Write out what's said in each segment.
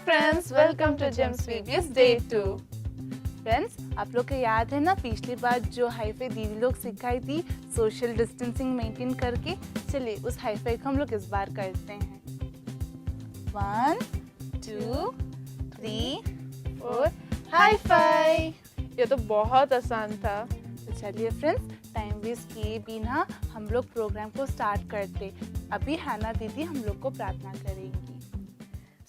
friends, welcome to Gems Videos Day 2। Friends, आप लोग को याद है ना पिछली बार जो हाईफाई दीदी लोग सिखाई थी सोशल डिस्टेंसिंग मेंटेन करके। चलिए उस हाईफाई को हम लोग इस बार करते हैं। 1 2 3 4 हाईफाई। ये तो बहुत आसान था। तो चलिए फ्रेंड्स, टाइम वेस्ट किए बिना हम लोग प्रोग्राम को स्टार्ट करते। अभी हैना दीदी हम लोग को प्रार्थना करेंगी।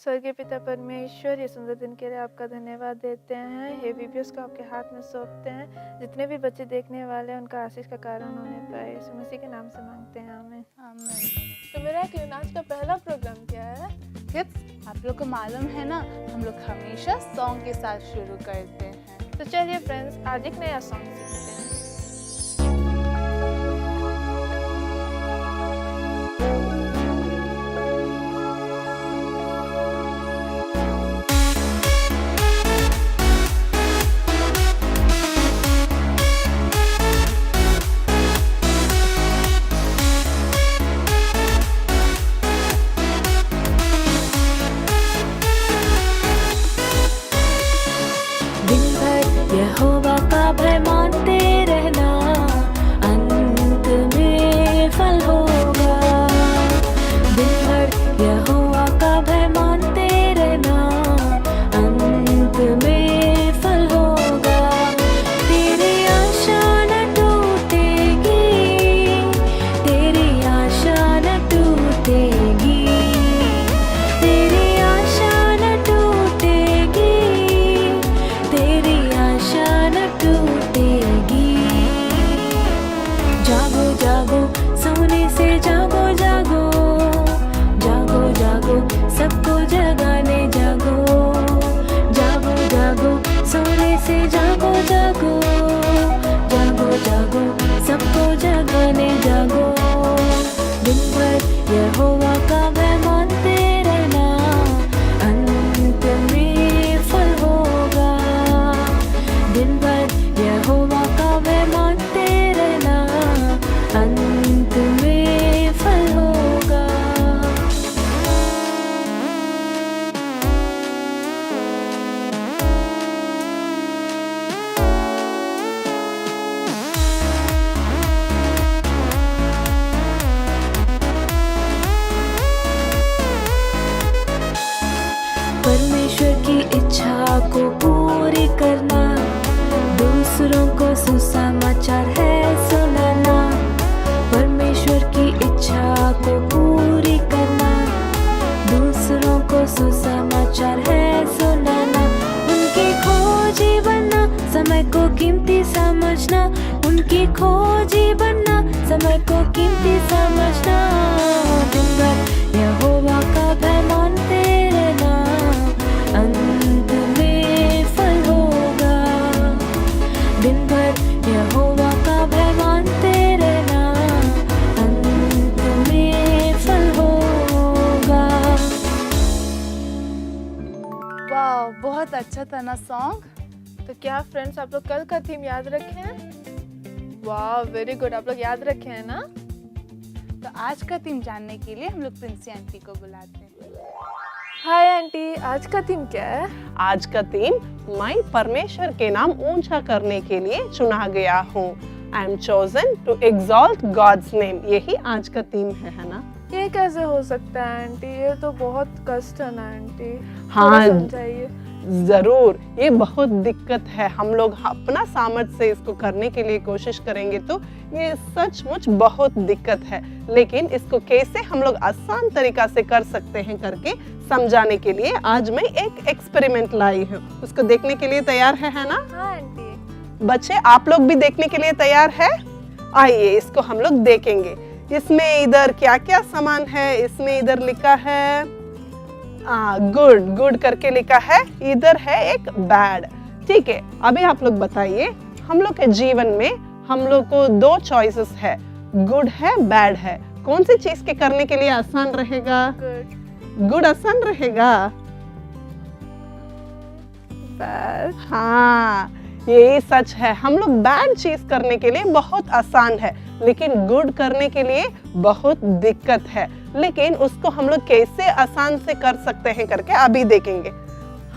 स्वर्गीय पिता परमेश्वर, ये सुंदर दिन के लिए आपका धन्यवाद देते हैं। ये वीडियोस को आपके हाथ में सौंपते हैं। जितने भी बच्चे देखने वाले हैं उनका आशीष का कारण होने पाए, यीशु मसीह के नाम से मांगते हैं, आमीन। तो मेरा क्यों आज का पहला प्रोग्राम क्या है? किड्स, आप लोग को मालूम है ना हम लोग हमेशा सॉन्ग के साथ शुरू करते हैं। तो चलिए फ्रेंड्स, आज एक नया सॉन्ग सीखते हैं। यहोवा का भय मानते रहना, अंत में फल होगा। दिन भर यहोवा का भय मानते रहना, अंत में फल होगा। तेरी आशा न टूटेगी, तेरी आशा न टूटेगी, तेरी आशा न टूटेगी, तेरी आशा न टूटेगी। जागो जागो सोने से जागो जागो, जागो जागो सबको जगाने जागो, जागो जागो सोने से जागो जागो, जागो जागो सबको जगाने जागो। दिन भर यहोवा का भय मानते रहना, अंत में फल होगा। दिन भर यहोवा का भय मानते रहना, अंत में फल होगा। परमेश्वर की इच्छा को पूरी करना, दूसरों को सुसमाचार है सुनाना। परमेश्वर की इच्छा को पूरी करना, दूसरों को सुसमाचार है सुनाना। उनकी खोजी बनना, समय को कीमती समझना, उनकी खोजी बनना, समय को कीमती समझना। दिन भर यहोवा का भय मानते रहना, अंत में फल होगा। दिन भर यहोवा का भय मानते रहना, अंत में फल होगा। वाह, बहुत अच्छा था ना सॉन्ग। तो क्या फ्रेंड्स, आप लोग कल का थीम याद रखे हैं? वाह, वेरी गुड, आप लोग याद रखे हैं ना? तो आज का थीम जानने के लिए हम लोग प्रिंसी आंटी को बुलाते हैं। हाय आंटी, आज का थीम क्या है? आज का थीम मैं परमेश्वर के नाम ऊंचा करने के लिए चुना गया हूँ। I am chosen to exalt God's name. यही आज का थीम है ना? ये कैसे हो सकता है आंटी? ये तो बहुत कष्ट है ना आंटी। हाँ, थोड़ा समझाइए। जरूर, ये बहुत दिक्कत है। हम लोग अपना सामर्थ्य से इसको करने के लिए कोशिश करेंगे तो ये सचमुच बहुत दिक्कत है। लेकिन इसको कैसे हम लोग आसान तरीका से कर सकते हैं करके समझाने के लिए आज मैं एक एक्सपेरिमेंट लाई हूँ। उसको देखने के लिए तैयार है ना? हाँ आंटी। बच्चे, आप लोग भी देखने के लिए तैयार है? आइए इसको हम लोग देखेंगे। इसमें इधर क्या क्या सामान है? इसमें इधर लिखा है गुड, गुड करके लिखा है। इधर है एक बैड। ठीक है, अभी आप लोग बताइए, हम लोग के जीवन में हम लोग को दो चॉइसेस है, गुड है, बैड है। कौन सी चीज के करने के लिए आसान रहेगा? गुड। गुड आसान रहेगा? बैड। हाँ, यही सच है। हम लोग बैड चीज करने के लिए बहुत आसान है, लेकिन गुड करने के लिए बहुत दिक्कत है। लेकिन उसको हम लोग कैसे आसान से कर सकते हैं करके अभी देखेंगे।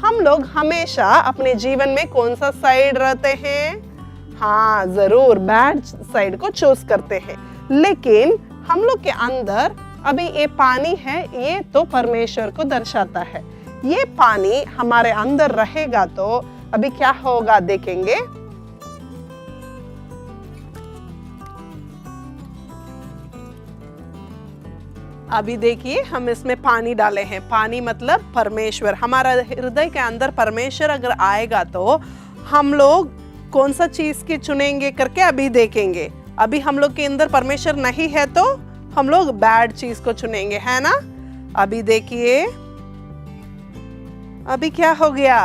हम लोग हमेशा अपने जीवन में कौन सा साइड रहते हैं? हाँ, जरूर बैड साइड को चूज करते हैं। लेकिन हम लोग के अंदर अभी ये पानी है, ये तो परमेश्वर को दर्शाता है। ये पानी हमारे अंदर रहेगा तो अभी क्या होगा देखेंगे। अभी देखिए हम इसमें पानी डाले हैं। पानी मतलब परमेश्वर। हमारा हृदय के अंदर परमेश्वर अगर आएगा तो हम लोग कौन सा चीज की चुनेंगे करके अभी देखेंगे। अभी हम लोग के अंदर परमेश्वर नहीं है तो हम लोग बैड चीज को चुनेंगे, है ना। अभी देखिए अभी क्या हो गया,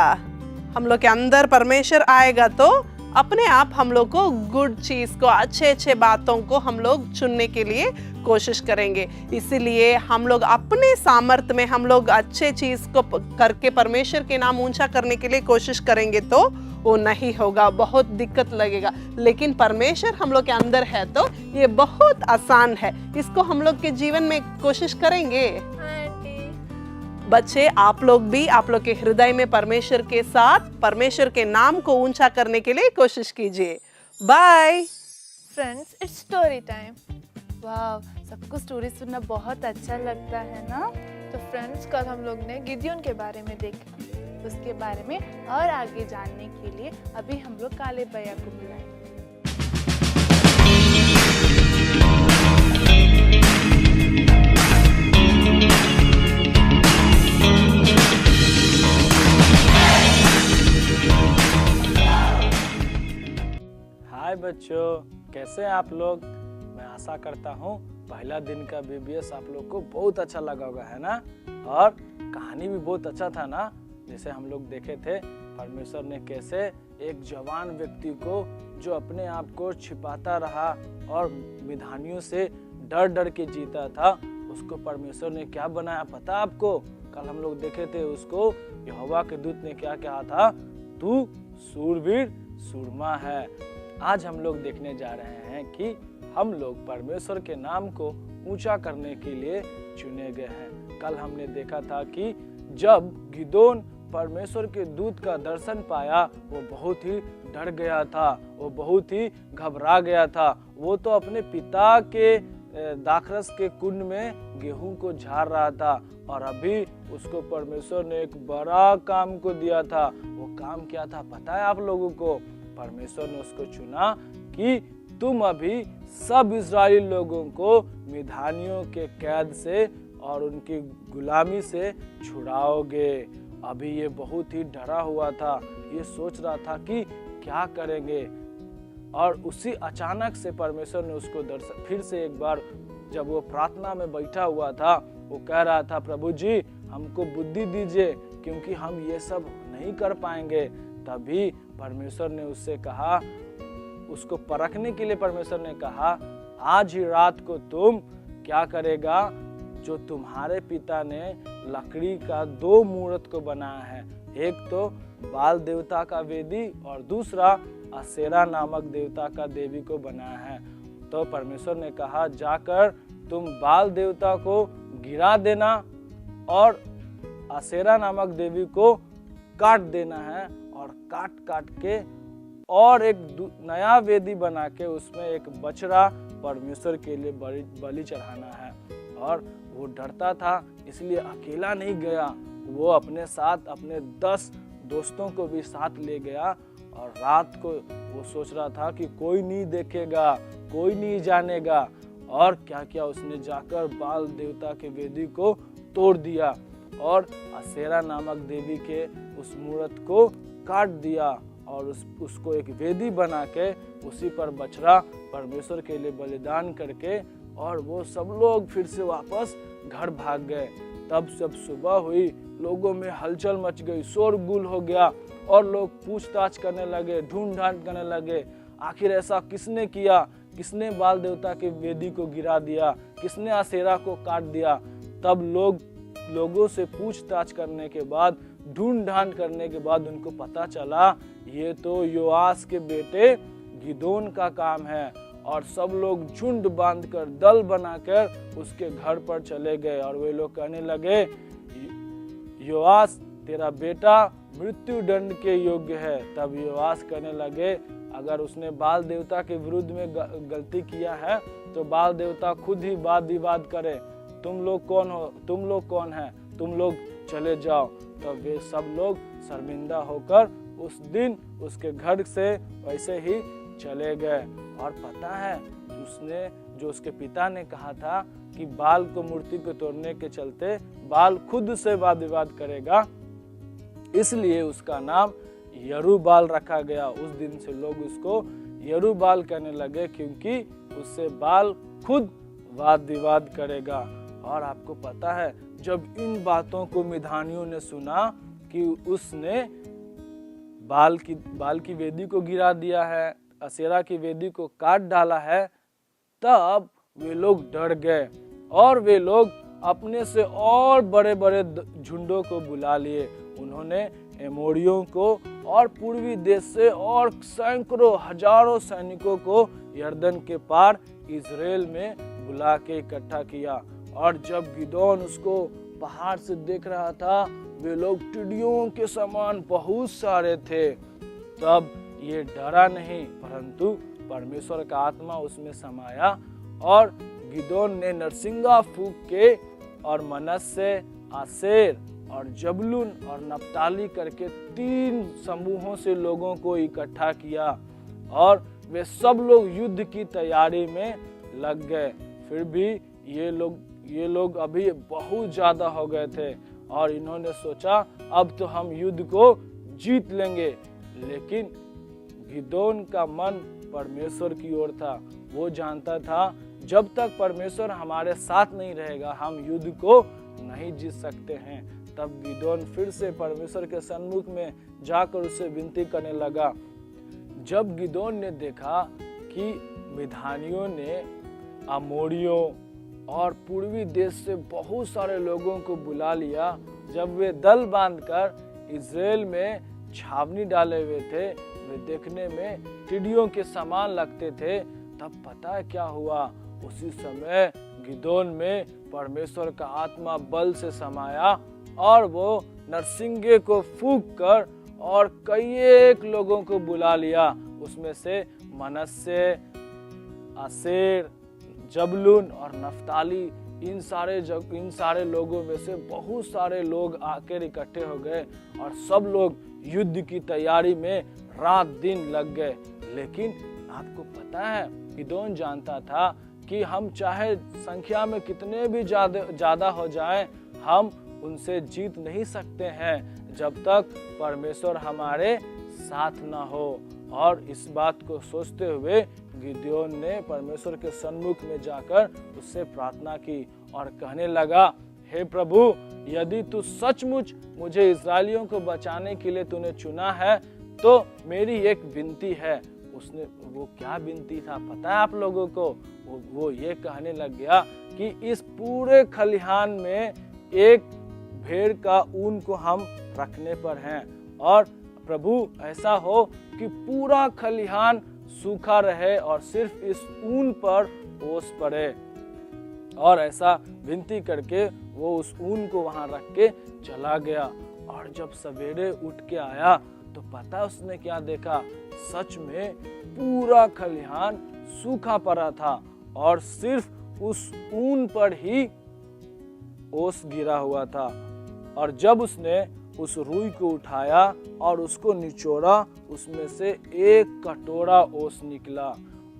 हम लोग के अंदर परमेश्वर आएगा तो अपने आप हम लोग को गुड चीज को, अच्छे अच्छे बातों को हम लोग चुनने के लिए कोशिश करेंगे। इसीलिए हम लोग अपने सामर्थ्य में हम लोग अच्छे चीज को करके परमेश्वर के नाम ऊंचा करने के लिए कोशिश करेंगे तो वो नहीं होगा, बहुत दिक्कत लगेगा। लेकिन परमेश्वर हम लोग के अंदर है तो ये बहुत आसान है। इसको हम लोग के जीवन में कोशिश करेंगे। बच्चे, आप लोग भी आप लोग के हृदय में परमेश्वर के साथ परमेश्वर के नाम को ऊंचा करने के लिए कोशिश कीजिए। Bye friends, it's story time. वाह, सबको स्टोरी सुनना बहुत अच्छा लगता है ना। तो फ्रेंड्स, कल हम लोग ने गिदियोन के बारे में देखा। उसके बारे में और आगे जानने के लिए अभी हम लोग काले भैया को बुलाएंगे। हाय बच्चों, कैसे हैं आप लोग? मैं आशा करता हूँ पहला दिन का बीबीएस आप लोग को बहुत अच्छा लगा होगा, है ना। और कहानी भी बहुत अच्छा था ना। जैसे हम लोग देखे थे परमेश्वर ने कैसे एक जवान व्यक्ति को जो अपने आप को छिपाता रहा और विधानियों से डर डर के जीता था, उसको परमेश्वर ने क्या बनाया पता आपको? कल हम लोग देखे थे उसको यहोवा के दूत ने क्या कहा था? तू सूरवीर सूरमा है। आज हम लोग देखने जा रहे हैं कि हम लोग परमेश्वर के नाम को ऊंचा करने के लिए चुने गए हैं। कल हमने देखा था कि जब गिदोन परमेश्वर के दूत का दर्शन पाया, वो बहुत ही डर गया था, वो बहुत ही घबरा गया था। वो तो अपने पिता के दाखरस के कुंड में गेहूं को झाड़ रहा था और अभी उसको परमेश्वर ने एक बड़ा काम को दिया था। वो काम क्या था पता है आप लोगों को? परमेश्वर ने उसको चुना कि तुम अभी सब इस्राएली लोगों को मिधानियों के कैद से और उनकी गुलामी से छुड़ाओगे। अभी ये बहुत ही डरा हुआ था, ये सोच रहा था कि क्या करेंगे। और उसी अचानक से परमेश्वर ने उसको दर्शन, फिर से एक बार जब वो प्रार्थना में बैठा हुआ था, वो कह रहा था, प्रभु जी हमको बुद्धि दीजिए क्योंकि हम ये सब नहीं कर पाएंगे। तभी परमेश्वर ने उससे कहा, उसको परखने के लिए परमेश्वर ने कहा, आज ही रात को तुम क्या करेगा? जो तुम्हारे पिता ने लकड़ी का 2 मूर्त को बनाया है, एक तो बाल देवता का वेदी और दूसरा असेरा नामक देवता का देवी को बनाया है। तो परमेश्वर ने कहा, जाकर तुम बाल देवता को गिरा देना और असेरा नामक देवी को काट देना है और काट काट के और एक नया वेदी बना के उसमें एक बछड़ा परमेश्वर के लिए बलि चढ़ाना है। और वो डरता था इसलिए अकेला नहीं गया, वो अपने साथ अपने 10 दोस्तों को भी साथ ले गया। और रात को वो सोच रहा था कि कोई नहीं देखेगा, कोई नहीं जानेगा। और क्या किया उसने? जाकर बाल देवता के वेदी को तोड़ दिया और असेरा नामक देवी के उस मूर्त को काट दिया और उसको एक वेदी बना के उसी पर बछड़ा परमेश्वर के लिए बलिदान करके और वो सब लोग फिर से वापस घर भाग गए। तब जब सुबह हुई, लोगों में हलचल मच गई, शोरगुल हो गया और लोग पूछताछ करने लगे, ढूंढ ढांड करने लगे, आखिर ऐसा किसने किया? किसने बाल देवता के वेदी को गिरा दिया? किसने असेरा को काट दिया? तब लोगों से पूछताछ करने के बाद, ढूंढ ढांड करने के बाद उनको पता चला ये तो योआस के बेटे गिदोन का काम है। और सब लोग झुंड बांधकर दल बनाकर उसके घर पर चले गए और वे लोग कहने लगे, योआस तेरा बेटा मृत्यु दंड के योग्य है। तब योआश कहने लगे, अगर उसने बाल देवता के विरुद्ध में गलती किया है तो बाल देवता खुद ही वाद विवाद करे। तुम लोग कौन हो? तुम लोग कौन है? तुम लोग चले जाओ। तो वे सब लोग शर्मिंदा होकर उस दिन उसके घर से वैसे ही चले गए। और पता है, उसने जो उसके पिता ने कहा था कि बाल को मूर्ति को तोड़ने के चलते बाल खुद से वाद विवाद करेगा, इसलिए उसका नाम यरूबाल रखा गया। उस दिन से लोग उसको यरूबाल कहने लगे, क्योंकि उससे बाल खुद वाद विवाद करेगा। और आपको पता है, जब इन बातों को मिधानियों ने सुना कि उसने बाल की वेदी को गिरा दिया है, असेरा की वेदी को काट डाला है, तब वे लोग डर गए और वे लोग अपने से और बड़े बड़े झुंडों को बुला लिए। उन्होंने एमोरियों को और पूर्वी देश से और सैकड़ों हजारों सैनिकों को यरदन के पार इजराइल में बुला के इकट्ठा किया। और जब गिदोन उसको पहाड़ से देख रहा था, वे लोग टिड्डियों के समान बहुत सारे थे। तब ये डरा नहीं, परंतु परमेश्वर का आत्मा उसमें समाया और गिदोन ने नरसिंगा फूंक के और मनश्शे, आसेर और जबूलून और नप्ताली करके 3 समूहों से लोगों को इकट्ठा किया और वे सब लोग युद्ध की तैयारी में लग गए। फिर भी ये लोग अभी बहुत ज्यादा हो गए थे और इन्होंने सोचा अब तो हम युद्ध को जीत लेंगे। लेकिन गिदोन का मन परमेश्वर की ओर था। वो जानता था जब तक परमेश्वर हमारे साथ नहीं रहेगा हम युद्ध को नहीं जीत सकते हैं। तब गिदोन फिर से परमेश्वर के सन्मुख में जाकर उससे विनती करने लगा। जब गिदोन ने देखा कि मिधानियों ने अमोरियों और पूर्वी देश से बहुत सारे लोगों को बुला लिया, जब वे दल बांधकर इजराइल में छावनी डाले हुए थे, वे देखने में टिड्डियों के समान लगते थे, तब पता है क्या हुआ? उसी समय गिदोन में परमेश्वर का आत्मा बल से समाया और वो नरसिंगे को फूंक कर और कई एक लोगों को बुला लिया। उसमें से मनश्शे, आसेर, जबूलून और नप्ताली, इन सारे लोगों में से बहुत सारे लोग आकर इकट्ठे हो गए और सब लोग युद्ध की तैयारी में रात दिन लग गए। लेकिन आपको पता है, गिदोन जानता था कि हम चाहे संख्या में कितने भी ज्यादा हो जाएं, हम उनसे जीत नहीं सकते हैं जब तक परमेश्वर हमारे साथ ना हो। और इस बात को सोचते हुए गिदोन ने परमेश्वर के सन्मुख में जाकर उससे प्रार्थना की और कहने लगा, हे प्रभु, यदि तू सचमुच मुझे इस्राएलियों को बचाने के लिए तूने चुना है तो मेरी एक विनती है। उसने वो क्या विनती था पता है आप लोगों को? वो ये कहने लग गया कि इस पूरे खलिहान में एक भेड़ का ऊन को हम रखने पर हैं और प्रभु ऐसा हो कि पूरा खलिहान सूखा रहे और सिर्फ इस ऊन पर ओस पड़े। और ऐसा विनती करके वो उस ऊन को वहां रख के चला गया। और जब सवेरे उठ के आया तो पता उसने क्या देखा? सच में पूरा खलिहान सूखा पड़ा था और सिर्फ उस ऊन पर ही ओस गिरा हुआ था। और जब उसने उस रुई को उठाया और उसको निचोड़ा, उसमें से एक कटोरा ओस निकला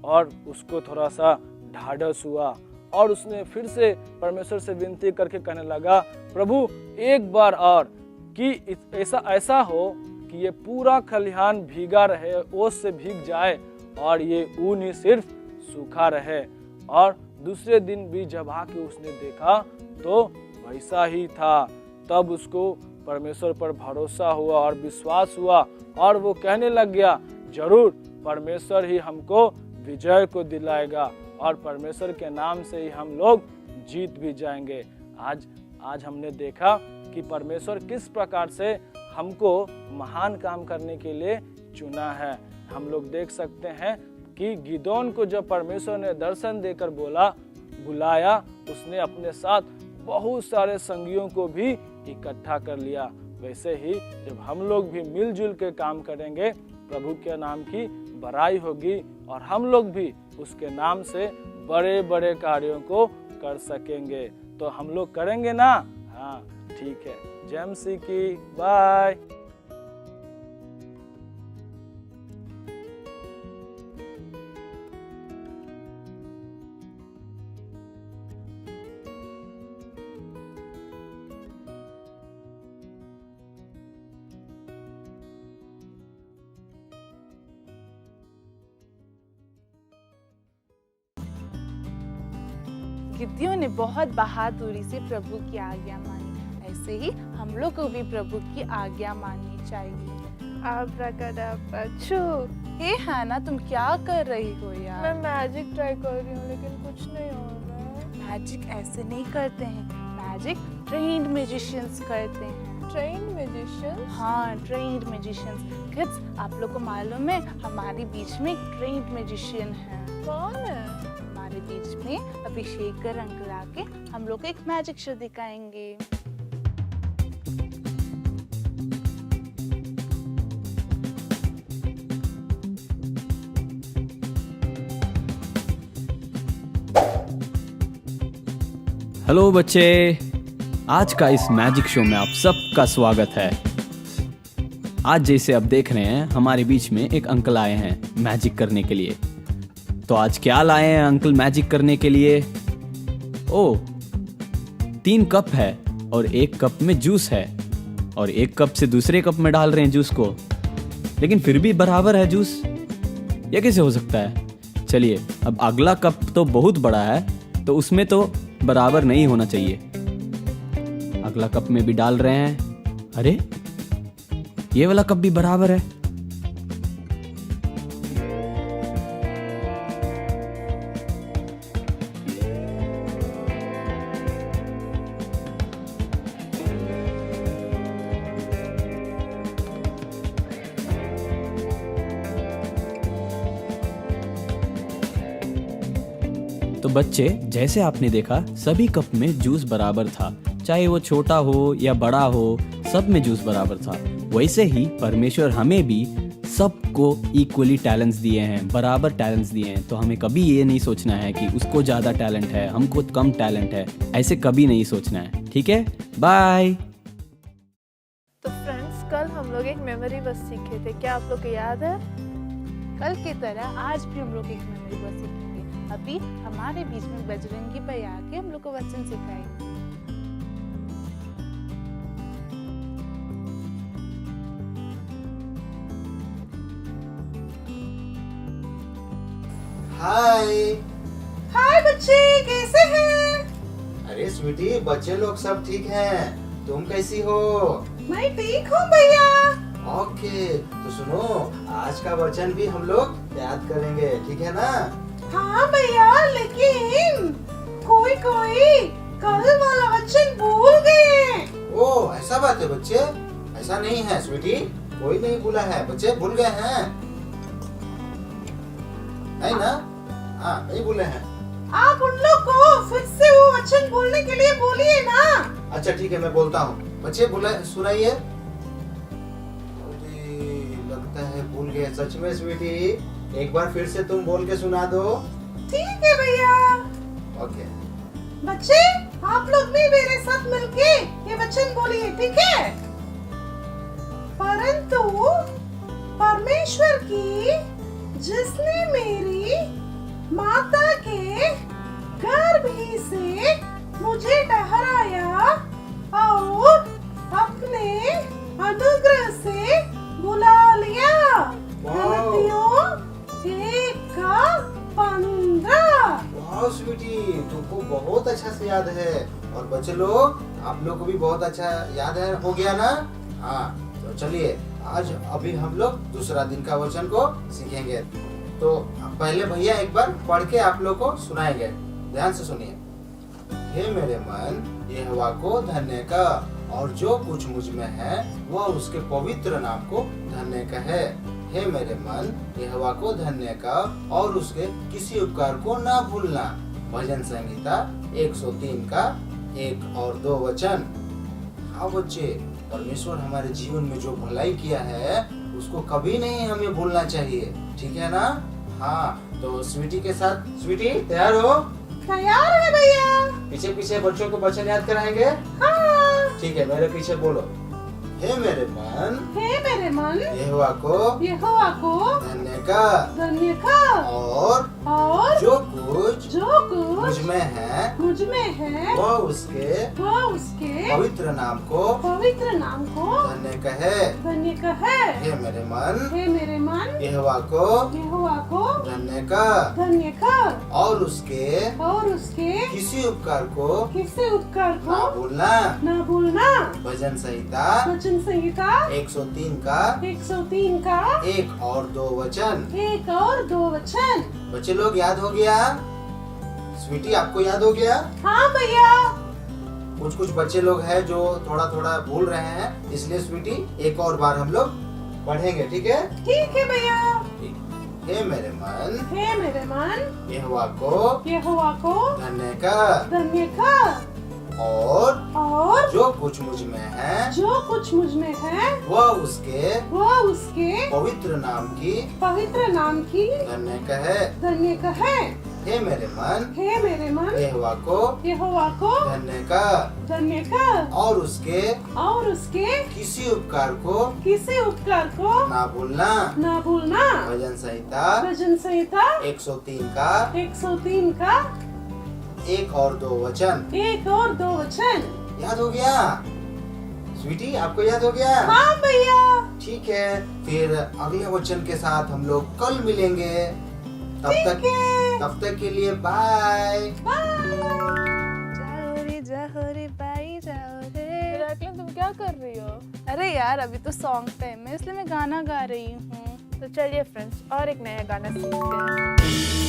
और उसको थोड़ा सा ढाढ़स हुआ और उसने फिर से परमेश्वर से विनती करके कहने लगा, प्रभु एक बार और कि ऐसा हो कि ये पूरा खलिहान भीगा रहे, ओस से भीग जाए और ये ऊन ही सिर्फ सूखा रहे। और दूसरे दिन भी जब आके उसने देखा तो वैसा ही था। तब उसको परमेश्वर पर भरोसा हुआ और विश्वास हुआ और वो कहने लग गया, जरूर परमेश्वर ही हमको विजय को दिलाएगा और परमेश्वर के नाम से ही हम लोग जीत भी जाएंगे। आज हमने देखा कि परमेश्वर किस प्रकार से हमको महान काम करने के लिए चुना है। हम लोग देख सकते हैं कि गिदोन को जब परमेश्वर ने दर्शन देकर बुलाया, उसने अपने साथ बहुत सारे संगियों को भी इकट्ठा कर लिया। वैसे ही जब हम लोग भी मिलजुल के काम करेंगे, प्रभु के नाम की बड़ाई होगी और हम लोग भी उसके नाम से बड़े बड़े कार्यों को कर सकेंगे। तो हम लोग करेंगे ना? हाँ ठीक है। जय मसीह की। बाय। गिद्दियों ने बहुत बहादुरी से प्रभु की आज्ञा मानी, ऐसे ही हम लोग को भी प्रभु की आज्ञा माननी चाहिए। आब्राकाडाब्रा छू। हे हाना, तुम क्या कर रही हो यार? मैं मैजिक ट्राई कर रही हूँ लेकिन कुछ नहीं हो रहा है। मैजिक ऐसे नहीं करते हैं, मैजिक ट्रेन्ड म्यूजिशियंस करते हैं। Train musician? हाँ, ट्रेन्ड म्यूजिशियंस। किड्स, आप लोग को मालूम है हमारे बीच में ट्रेन्ड म्यूजिशियन है। कौन है? हमारे बीच में अभिषेक कर अंकल आके हम लोग को एक मैजिक शो दिखाएंगे। हेलो बच्चे, आज का इस मैजिक शो में आप सबका स्वागत है। आज जैसे आप देख रहे हैं हमारे बीच में एक अंकल आए हैं मैजिक करने के लिए। तो आज क्या लाए हैं अंकल मैजिक करने के लिए? ओ, 3 कप है और 1 कप में जूस है और 1 कप से दूसरे कप में डाल रहे हैं जूस को, लेकिन फिर भी बराबर है जूस। यह कैसे हो सकता है? चलिए, अब अगला कप तो बहुत बड़ा है तो उसमें तो बराबर नहीं होना चाहिए। अगला कप में भी डाल रहे हैं। अरे, ये वाला कप भी बराबर है। तो बच्चे, जैसे आपने देखा सभी कप में जूस बराबर था, चाहे वो छोटा हो या बड़ा हो, सब में जूस बराबर था। वैसे ही परमेश्वर हमें भी सबको इक्वली टैलेंट्स दिए हैं, बराबर टैलेंट्स दिए हैं। तो हमें कभी ये नहीं सोचना है कि उसको ज़्यादा टैलेंट है, हमको कम टैलेंट है, ऐसे कभी नहीं सोचना है। ठीक है, बाय। तो फ्रेंड्स, कल हम लोग एक मेमोरी बस सीखे थे, क्या आप लोग को याद है? कल की तरह आज भी हम लोग एक मेमोरी बस सीखेंगे। अभी हमारे बीच में बजरंगी भाई आके हम लोग को वचन सिखाएंगे। हाय। हाय बच्चे, कैसे हैं? अरे स्वीटी, बच्चे लोग सब ठीक हैं। तुम कैसी हो? मैं ठीक हूँ भैया। ओके, तो सुनो, आज का वचन भी हम लोग याद करेंगे, ठीक है ना? हाँ भैया, लेकिन कोई कल वाला वचन भूल गए। ओ, ऐसा बात है बच्चे? ऐसा नहीं है स्वीटी, कोई नहीं भूला है। बच्चे भूल गए हैं, नहीं ना? हाँ, नहीं भूले हैं। आप उन लोग को फिर से वो वचन बोलने के लिए बोलिए ना। अच्छा ठीक है, मैं बोलता हूँ। बच्चे सुनाइए। लगता है भूल गए। सच में स्वीटी, एक बार फिर से तुम बोल के सुना दो। ठीक है भैया। ओके। बच्चे, आप लोग भी मेरे साथ मिलके ये वचन बोलिए, ठीक है? परंतु परमेश्वर की, जिसने मेरी माता के गर्भ ही से मुझे ठहराया और अपने अनुग्रह से बुला लिया। गलतियों 1:15। वाह स्वीटी, तुमको बहुत अच्छा से याद है। और बच्चे लोग, आप लोग को भी बहुत अच्छा याद है, हो गया ना? हाँ, तो चलिए आज अभी हम लोग दूसरा दिन का वचन को सीखेंगे। तो पहले भैया एक बार पढ़ के आप लोग को सुनाएंगे, ध्यान से सुनिए। हे मेरे मन, यहोवा को धन्य कह, और जो कुछ मुझ में है वह उसके पवित्र नाम को धन्य कहे। हे मेरे मन, यहोवा को धन्य कह और उसके किसी उपकार को ना भूलना। भजन संहिता 103 का 1 और 2 वचन। हाँ बच्चे, परमेश्वर हमारे जीवन में जो भलाई किया है उसको कभी नहीं हमें भूलना चाहिए, ठीक है ना? हाँ, तो स्वीटी के साथ, स्वीटी तैयार हो? तैयार है भैया। पीछे पीछे बच्चों को वचन याद कराएंगे। हाँ। ठीक है, मेरे पीछे बोलो। हे मेरे मन, हे मेरे मन, यहोवा को धन्य कर, और जो कुछ मुझ में है वह उसके पवित्र नाम को धन्य कहे। हे मेरे मन, यहोवा को धन्य कर, और उसके किसी उपकार को ना भूलना। भजन संहिता 103 का 1 और 2 वचन। बच्चे लोग याद हो गया? स्वीटी आपको याद हो गया? हाँ भैया। कुछ बच्चे लोग हैं जो थोड़ा थोड़ा भूल रहे हैं, इसलिए स्वीटी एक और बार हम लोग पढ़ेंगे, ठीक है? ठीक है भैया। हे मेरे मन, यहोवा को धन्य कर, और जो कुछ मुझ में है वह उसके पवित्र नाम की धन्य कहे। हे मेरे मन, यहोवा को धन्य कर, और उसके किसी उपकार को ना भूलना। भजन संहिता 103 का 1 और 2 वचन। याद हो गया? स्वीटी आपको याद हो गया? हाँ भैया। ठीक है, फिर अगले वचन के साथ हम लोग कल मिलेंगे। तब तक के लिए बाय। जाओ रे बाई जाओ रे। रैकलिन, तुम क्या कर रही हो? अरे यार, अभी तो सॉन्ग टाइम है, इसलिए मैं गाना गा रही हूँ। तो चलिए फ्रेंड्स, और एक नया गाना सीखते हैं।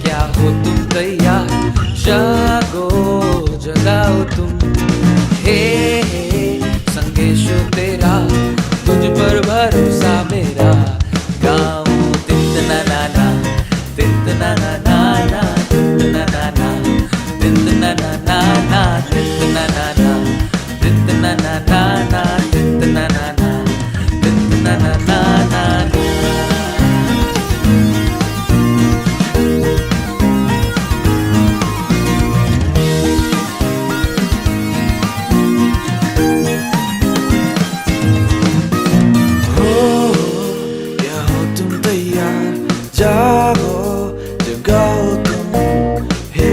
क्या हो तुम तैयार, जागो जगाओ तुम। हे संदेशो तेरा, तुझ पर भरोसा मेरा। गाओ तिंतना नाना, तिंतना नाना, तिंतना नाना, तिंतना नाना, तिंतना नाना, तिंतना नाना, तिंतना नाना, तिंतना नाना। जागो जगाओ तुम। हे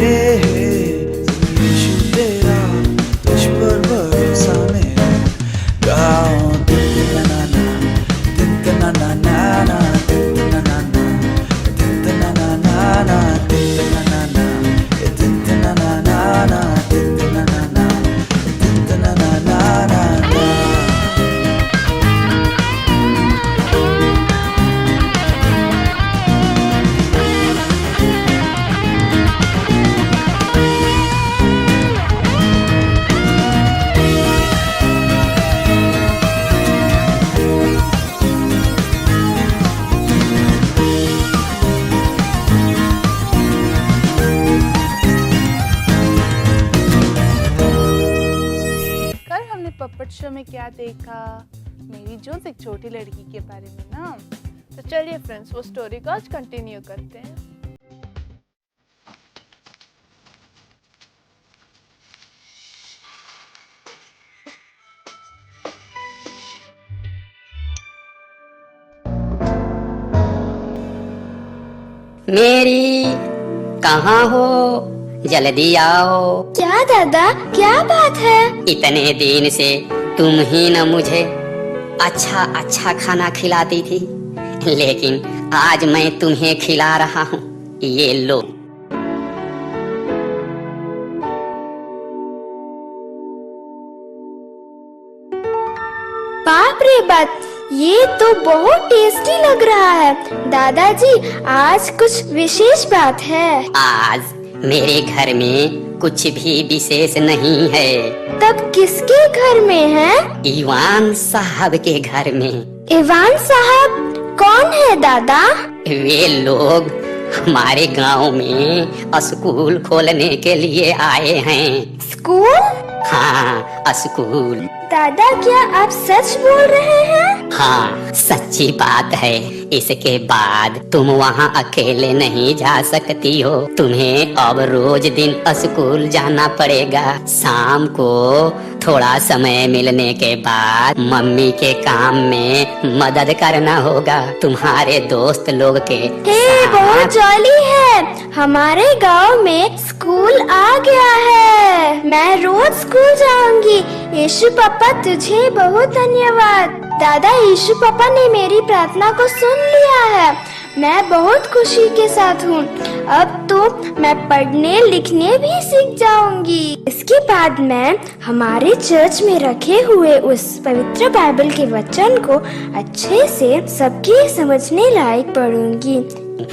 यीशु तेरा, तुझ पर भरोसा मेरा। गाओ तिंतना नाना, तिंतना नाना, तिंतना नाना, तिंतना नाना, तिंतना नाना, तिंतना नाना, तिंतना नाना, तिंतना नाना। पप्पट शो में क्या देखा? मेरी जोन्स एक छोटी लड़की के बारे में ना। तो चलिए फ्रेंड्स, वो स्टोरी को आज कंटिन्यू करते हैं। मेरी कहाँ हो, जल्दी आओ। क्या दादा, क्या बात है? इतने दिन से तुम ही न मुझे अच्छा अच्छा खाना खिलाती थी, लेकिन आज मैं तुम्हें खिला रहा हूँ। ये लो। बाप रे बाप, ये तो बहुत टेस्टी लग रहा है। दादाजी, आज कुछ विशेष बात है। आज मेरे घर में कुछ भी विशेष नहीं है। तब किसके घर में है? ईवान साहब के घर में। इवान साहब कौन है दादा? वे लोग हमारे गांव में स्कूल खोलने के लिए आए हैं। स्कूल? हाँ, स्कूल। दादा, क्या आप सच बोल रहे हैं? हाँ, सच्ची बात है। इसके बाद तुम वहाँ अकेले नहीं जा सकती हो। तुम्हें अब रोज दिन स्कूल जाना पड़ेगा। शाम को थोड़ा समय मिलने के बाद मम्मी के काम में मदद करना होगा, तुम्हारे दोस्त लोग के हे, बहुत जॉली है। हमारे गांव में स्कूल आ गया है। मैं रोज स्कूल जाऊंगी। यीशु पापा, तुझे बहुत धन्यवाद। दादा, यीशु पापा ने मेरी प्रार्थना को सुन लिया है। मैं बहुत खुशी के साथ हूँ। अब तो मैं पढ़ने लिखने भी सीख जाऊंगी। इसके बाद मैं हमारे चर्च में रखे हुए उस पवित्र बाइबल के वचन को अच्छे से सबके समझने लायक पढ़ूंगी।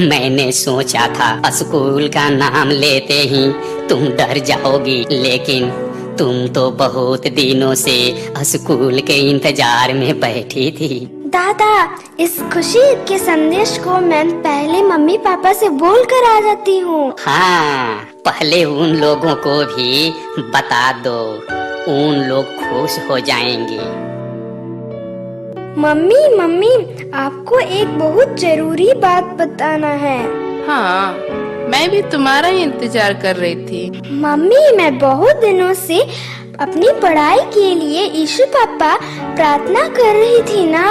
मैंने सोचा था स्कूल का नाम लेते ही तुम डर जाओगी, लेकिन तुम तो बहुत दिनों से स्कूल के इंतजार में बैठी थी। दादा, इस खुशी के संदेश को मैं पहले मम्मी पापा से बोल कर आ जाती हूँ। हाँ, पहले उन लोगों को भी बता दो, उन लोग खुश हो जाएंगे। मम्मी, आपको एक बहुत जरूरी बात बताना है। हाँ, मैं भी तुम्हारा ही इंतजार कर रही थी। मम्मी, मैं बहुत दिनों से अपनी पढ़ाई के लिए यीशु पापा प्रार्थना कर रही थी ना।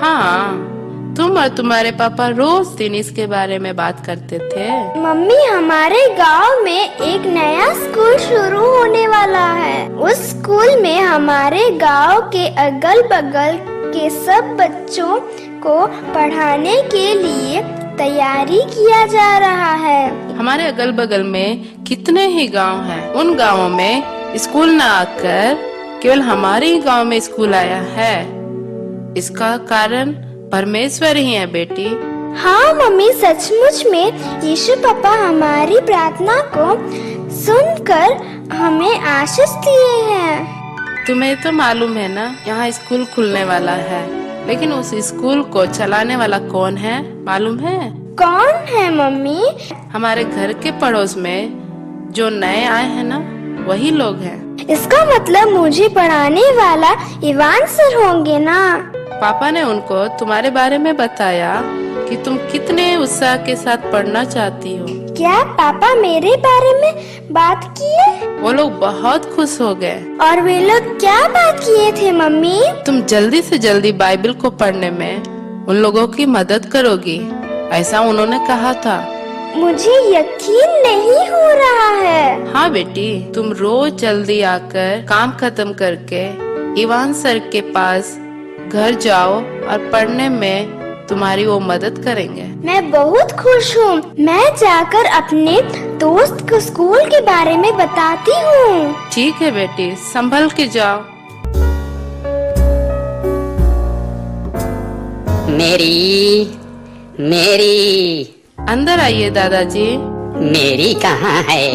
हाँ, तुम और तुम्हारे पापा रोज दिन इसके बारे में बात करते थे। मम्मी, हमारे गांव में एक नया स्कूल शुरू होने वाला है। उस स्कूल में हमारे गांव के अगल बगल के सब बच्चों को पढ़ाने के लिए तैयारी किया जा रहा है। हमारे अगल बगल में कितने ही गांव हैं। उन गांवों में स्कूल न आकर केवल हमारे ही गांव में स्कूल आया है। इसका कारण परमेश्वर ही है बेटी। हाँ मम्मी, सचमुच में यीशु पापा हमारी प्रार्थना को सुनकर हमें आशीष दिए हैं। तुम्हें तो मालूम है ना, यहाँ स्कूल खुलने वाला है, लेकिन उस स्कूल को चलाने वाला कौन है मालूम है? कौन है मम्मी? हमारे घर के पड़ोस में जो नए आए हैं ना, वही लोग हैं। इसका मतलब मुझे पढ़ाने वाला इवान सर होंगे ना? पापा ने उनको तुम्हारे बारे में बताया कि तुम कितने उत्साह के साथ पढ़ना चाहती हो। क्या पापा मेरे बारे में बात किए? वो लोग बहुत खुश हो गए। और वे लोग क्या बात किए थे मम्मी? तुम जल्दी से जल्दी बाइबल को पढ़ने में उन लोगों की मदद करोगी, ऐसा उन्होंने कहा था। मुझे यकीन नहीं हो रहा है। हाँ बेटी, तुम रोज जल्दी आकर काम खत्म करके इवान सर के पास घर जाओ और पढ़ने में तुम्हारी वो मदद करेंगे। मैं बहुत खुश हूँ। मैं जाकर अपने दोस्त को स्कूल के बारे में बताती हूँ। ठीक है बेटी, संभल के जाओ। मेरी अंदर आइए दादाजी। मेरी कहाँ है?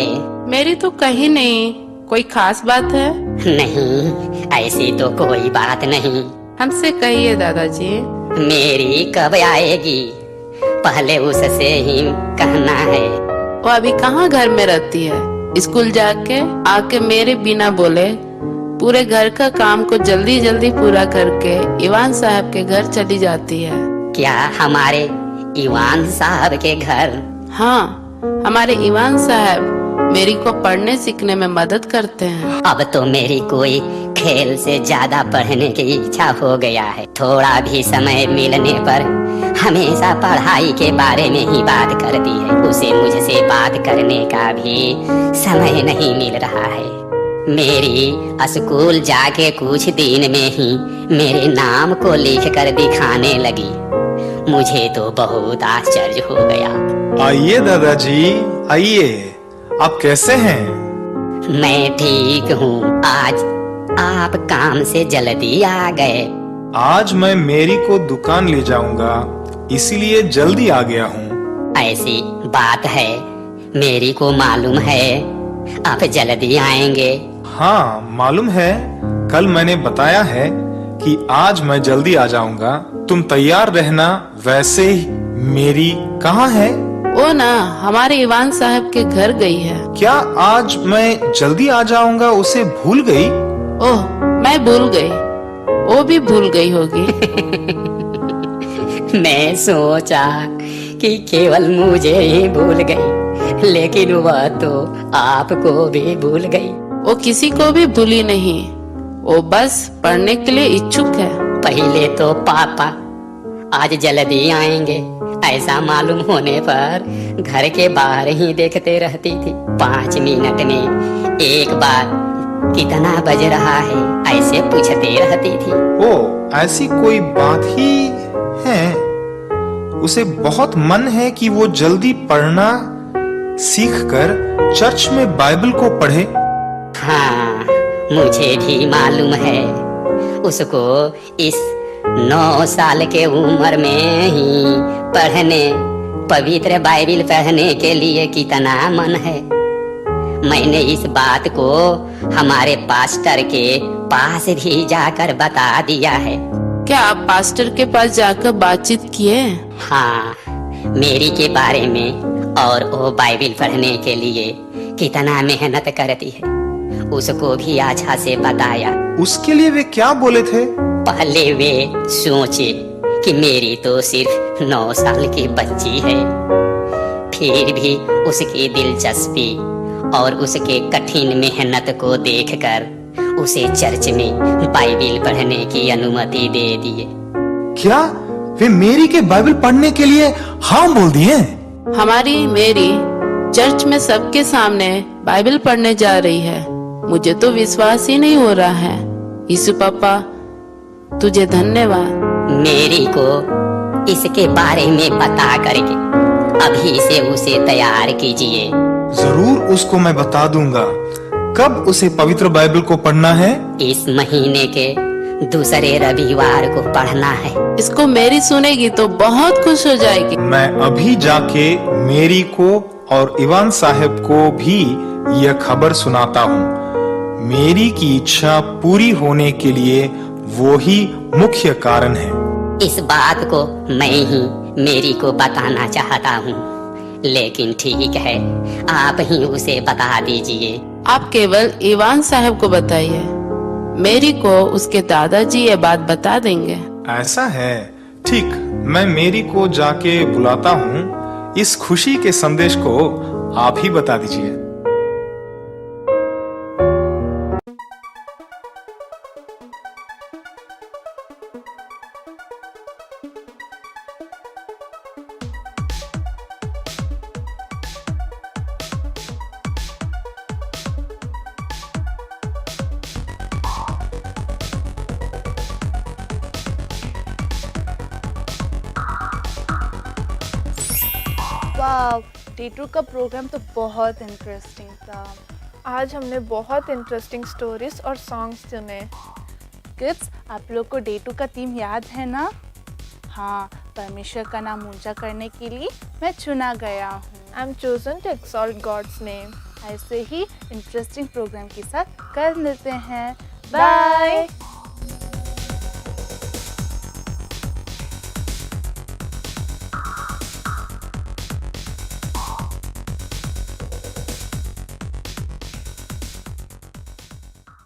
मेरी तो कहीं नहीं। कोई खास बात है? नहीं, ऐसी तो कोई बात नहीं। हमसे कहिए दादाजी। मेरी कब आएगी? पहले उससे ही कहना है। वो अभी कहाँ घर में रहती है? स्कूल जाके आके मेरे बिना बोले पूरे घर का काम को जल्दी जल्दी पूरा करके इवान साहब के घर चली जाती है। क्या हमारे इवान साहब के घर? हाँ, हमारे इवान साहब मेरी को पढ़ने सीखने में मदद करते हैं। अब तो मेरी कोई खेल से ज्यादा पढ़ने की इच्छा हो गया है। थोड़ा भी समय मिलने पर हमेशा पढ़ाई के बारे में ही बात करती है। उसे मुझसे बात करने का भी समय नहीं मिल रहा है। मेरी स्कूल जाके कुछ दिन में ही मेरे नाम को लिख कर दिखाने लगी। मुझे तो बहुत आश्चर्य हो गया। आइए दादाजी, आइए। आप कैसे हैं? मैं ठीक हूँ। आज आप काम से जल्दी आ गए। आज मैं मेरी को दुकान ले जाऊंगा, इसीलिए जल्दी आ गया हूँ। ऐसी बात है, मेरी को मालूम है आप जल्दी आएंगे। हाँ मालूम है, कल मैंने बताया है कि आज मैं जल्दी आ जाऊंगा। तुम तैयार रहना। वैसे ही मेरी कहाँ है? वो ना हमारे ईवान साहब के घर गई है। क्या आज मैं जल्दी आ जाऊंगा उसे भूल गई? ओह, मैं भूल गई, वो भी भूल गई होगी। मैं सोचा कि केवल मुझे ही भूल गई, लेकिन वह तो आपको भी भूल गई। वो किसी को भी भूली नहीं, वो बस पढ़ने के लिए इच्छुक है। पहले तो पापा आज जल्दी आएंगे ऐसा मालूम होने पर घर के बाहर ही देखते रहती थी। 5 मिनट में एक बार कितना बज रहा है ऐसे पूछते रहती थी। ओ, ऐसी कोई बात ही है? उसे बहुत मन है कि वो जल्दी पढ़ना सीखकर चर्च में बाइबल को पढ़े। हाँ, मुझे भी मालूम है उसको इस 9 साल के उम्र में ही पढ़ने, पवित्र बाइबल पढ़ने के लिए कितना मन है। मैंने इस बात को हमारे पास्टर के पास भी जाकर बता दिया है। क्या आप पास्टर के पास जाकर बातचीत किए? हाँ, मेरी के बारे में और वो बाइबल पढ़ने के लिए कितना मेहनत करती है उसको भी अच्छा से बताया। उसके लिए वे क्या बोले थे? पहले वे सोचे कि मेरी तो सिर्फ 9 साल की बच्ची है, फिर भी उसकी दिलचस्पी और उसके कठिन मेहनत को देखकर उसे चर्च में बाइबल पढ़ने की अनुमति दे दिए। क्या वे मेरी के बाइबल पढ़ने के लिए हाँ बोल दिए? हमारी मेरी चर्च में सबके सामने बाइबल पढ़ने जा रही है। मुझे तो विश्वास ही नहीं हो रहा है। यीशु पापा, तुझे धन्यवाद। मेरी को इसके बारे में बता करके अभी से उसे तैयार कीजिए। जरूर उसको मैं बता दूंगा। कब उसे पवित्र बाइबल को पढ़ना है? इस महीने के दूसरे रविवार को पढ़ना है। इसको मेरी सुनेगी तो बहुत खुश हो जाएगी। मैं अभी जाके मेरी को और ईवान साहब को भी यह खबर सुनाता हूँ। मेरी की इच्छा पूरी होने के लिए वो ही मुख्य कारण है। इस बात को मैं ही मेरी को बताना चाहता हूँ, लेकिन ठीक है, आप ही उसे बता दीजिए। आप केवल ईवान साहब को बताइए, मेरी को उसके दादाजी ये बात बता देंगे। ऐसा है, ठीक, मैं मेरी को जाके बुलाता हूँ। इस खुशी के संदेश को आप ही बता दीजिए। वाह, डे 2 का प्रोग्राम तो बहुत इंटरेस्टिंग था। आज हमने बहुत इंटरेस्टिंग स्टोरीज और सॉन्ग्स सुने। किड्स, आप लोग को डे 2 का थीम याद है ना? हाँ, परमेश्वर का नाम ऊंचा करने के लिए मैं चुना गया हूँ। I am chosen to exalt God's name. ऐसे ही इंटरेस्टिंग प्रोग्राम के साथ कल मिलते हैं। बाय।